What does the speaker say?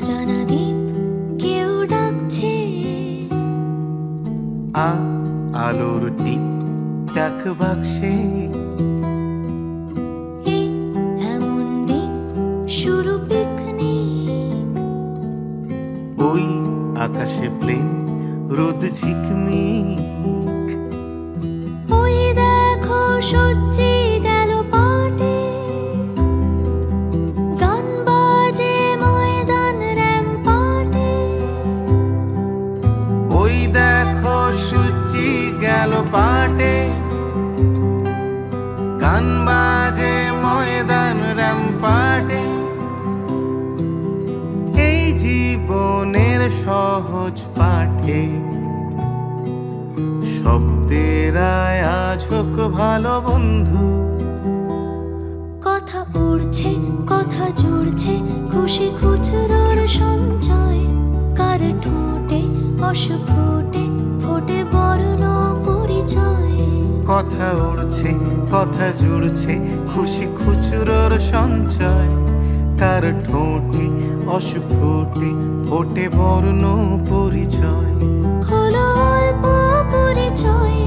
অজানা দ্বীপ কেউ ডাকছে। আলোর টিপ ডাক বাক্সে এমন দিন শুরু পিকনিক। ওই আকাশে প্লেন রোদ ঝিকমিক। ওই দেখো সজ্জি গেল পাটে, গান বাজে ময়দান র্যাম্পাটে। ওই দেখো সূর্যি গেল পাটে, গান বাজে ময়দান র্যাম্পাটে। এই জীবনের সহজ পাঠে শব্দের আয়াজ হোক ভালো বন্ধু। কথা উড়ছে কথা জুড়ছে খুশি খুচরোর সঞ্চয়। কার ঠোঁটে অস্ফুটে ফোটে বর্ণ পরিচয়। কথা উড়ছে কথা জুড়ছে খুশি খুচরোর সঞ্চয়। কার ঠোঁটে অস্ফুটে ফোটে বর্ণ পরিচয়। হলো অল্প পরিচয়